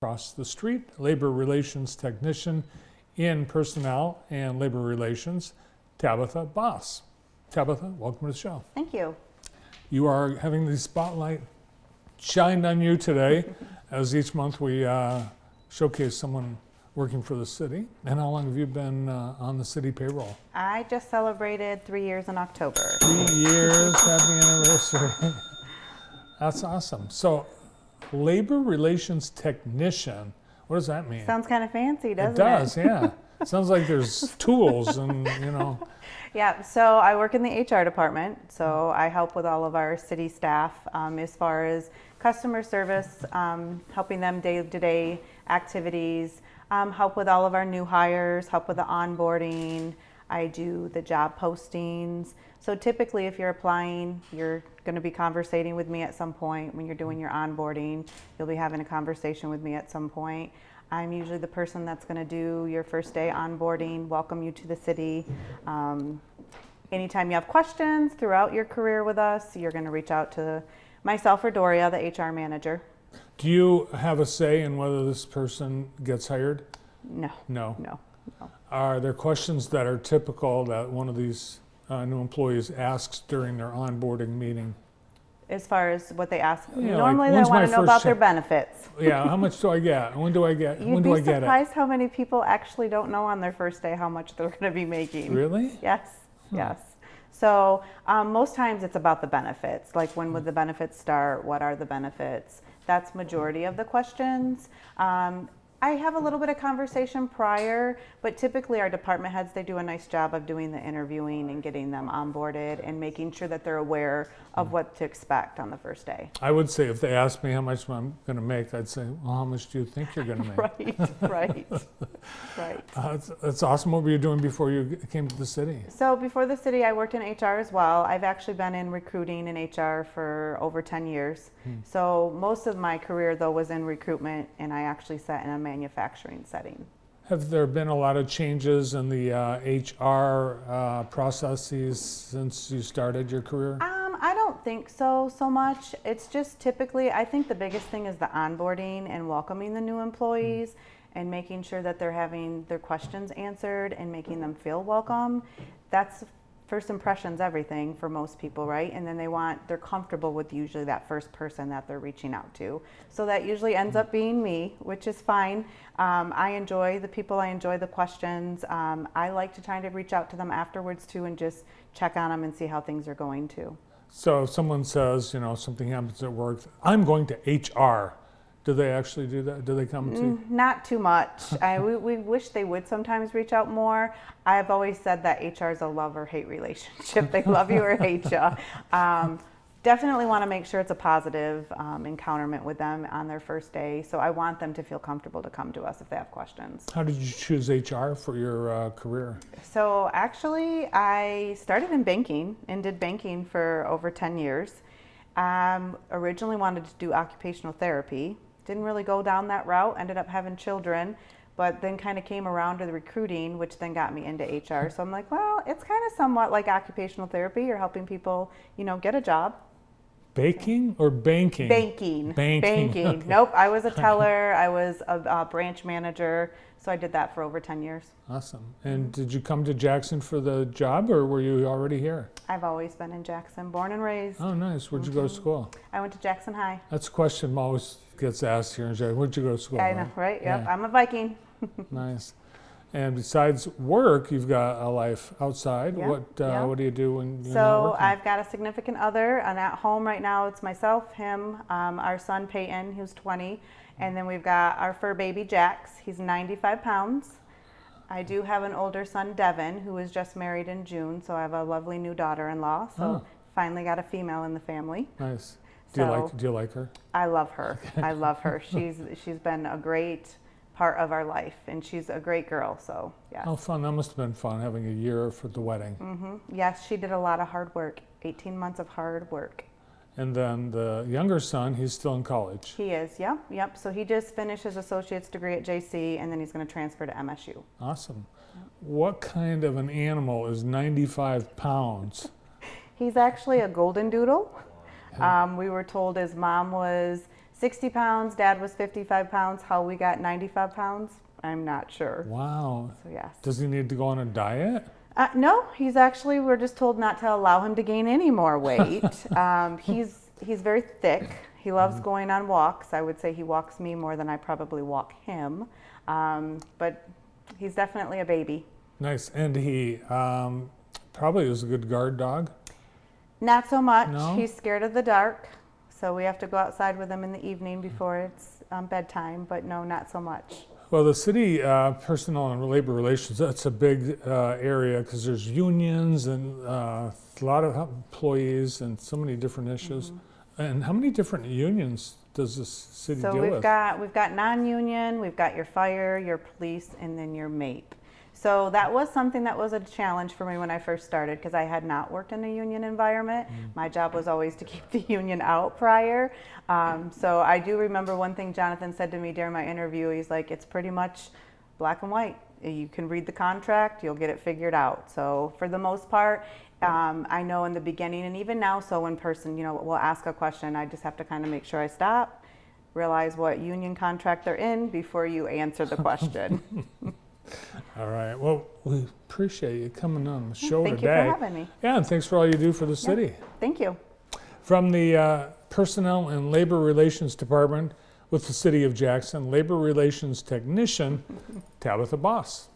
Across the street, labor relations technician in personnel and labor relations, Tabitha Boss. Tabitha, welcome to the show. Thank you. You are having the spotlight shined on you today, as each month we showcase someone working for the city. And how long have you been on the city payroll? I just celebrated 3 years in October. 3 years, happy anniversary. That's awesome. So, labor relations technician, what does that mean? Sounds kind of fancy, doesn't it? It does, yeah. Sounds like there's tools and, you know. Yeah, so I work in the HR department, so I help with all of our city staff as far as customer service, helping them day-to-day activities, help with all of our new hires, help with the onboarding. I do the job postings. So typically if you're applying, you're going to be conversating with me at some point. When you're doing your onboarding, you'll be having a conversation with me at some point. I'm usually the person that's going to do your first day onboarding, welcome you to the city. Anytime you have questions throughout your career with us, you're going to reach out to myself or Doria, the HR manager. Do you have a say in whether this person gets hired? No. No. No. No. Are there questions that are typical that one of these new employees asks during their onboarding meeting? As far as what they ask, Yeah, normally like, they want to know about their benefits. Yeah, how much do I get? When do I get? When do I You'd be get it? surprised how many people actually don't know on their first day how much they're going to be making. Really? Yes, yes. So most times it's about the benefits, like when would the benefits start, what are the benefits? That's majority of the questions. I have a little bit of conversation prior, but typically our department heads, they do a nice job of doing the interviewing and getting them onboarded and making sure that they're aware of what to expect on the first day. I would say if they asked me how much I'm going to make, I'd say, well, how much do you think you're going to make? Right. That's awesome. What were you doing before you came to the city? So before the city, I worked in HR as well. I've actually been in recruiting in HR for over 10 years. So most of my career, though, was in recruitment, and I actually sat in a manufacturing setting. Have there been a lot of changes in the HR processes since you started your career? I don't think so much. It's just typically, I think the biggest thing is the onboarding and welcoming the new employees and making sure that they're having their questions answered and making them feel welcome. That's first impressions everything for most people, right? And then they're comfortable with usually that first person that they're reaching out to. So that usually ends up being me, which is fine. I enjoy the people, I enjoy the questions. I like to try to reach out to them afterwards too and just check on them and see how things are going too. So if someone says, you know, something happens at work, I'm going to HR. Do they actually do that? Do they come to? Not too much. We wish they would sometimes reach out more. I've always said that HR is a love or hate relationship. They love you or hate you. Definitely want to make sure it's a positive encounterment with them on their first day. So I want them to feel comfortable to come to us if they have questions. How did you choose HR for your career? So actually, I started in banking and did banking for over 10 years. Originally wanted to do occupational therapy. Didn't really go down that route, ended up having children, but then kind of came around to the recruiting, which then got me into HR. So I'm like, well, it's kind of somewhat like occupational therapy. You're helping people, you know, get a job. Baking or banking? Banking. Okay. Nope, I was a teller, I was a branch manager, so I did that for over 10 years. Awesome. And did you come to Jackson for the job or were you already here? I've always been in Jackson, born and raised. Oh, nice. Where'd you go to school? I went to Jackson High. That's a question always gets asked here in Jackson. Where'd you go to school? I know, right? Yep, Yeah. I'm a Viking. Nice. And besides work, you've got a life outside. Yeah, What do you do when you're not So working? I've got a significant other, and at home right now it's myself, him, our son Peyton, who's 20, and then we've got our fur baby Jax. He's 95 pounds. I do have an older son, Devin, who was just married in June, so I have a lovely new daughter-in-law. So finally got a female in the family. Nice. Do you like her? I love her. I love her. She's been a great part of our life, and she's a great girl. So yes. Oh, fun! That must have been fun having a year for the wedding. Yes, she did a lot of hard work. 18 months of hard work. And then the younger son, he's still in college. He is. Yep. So he just finished his associate's degree at JC, and then he's going to transfer to MSU. Awesome. What kind of an animal is 95 pounds? He's actually a golden doodle. We were told his mom was 60 pounds. Dad was 55 pounds. How we got 95 pounds, I'm not sure. Wow. So yes. Does he need to go on a diet? No, he's actually, we're just told not to allow him to gain any more weight. He's very thick. He loves going on walks. I would say he walks me more than I probably walk him. But he's definitely a baby. Nice. And he probably was a good guard dog. Not so much. No? He's scared of the dark. So we have to go outside with him in the evening before it's bedtime. But no, not so much. Well, the city personnel and labor relations, that's a big area because there's unions and a lot of employees and so many different issues. And how many different unions does this city deal with? So we've got non-union, we've got your fire, your police, and then your MAPE. So that was something that was a challenge for me when I first started because I had not worked in a union environment. My job was always to keep the union out prior. So I do remember one thing Jonathan said to me during my interview. He's like, it's pretty much black and white. You can read the contract, you'll get it figured out. So for the most part, I know in the beginning and even now, so when person, will ask a question, I just have to kind of make sure I stop, realize what union contract they're in before you answer the question. All right. Well, we appreciate you coming on the show Thank today. you for having me. Yeah, and thanks for all you do for the city. Thank you. From the Personnel and Labor Relations Department with the City of Jackson, Labor Relations Technician, Tabitha Boss.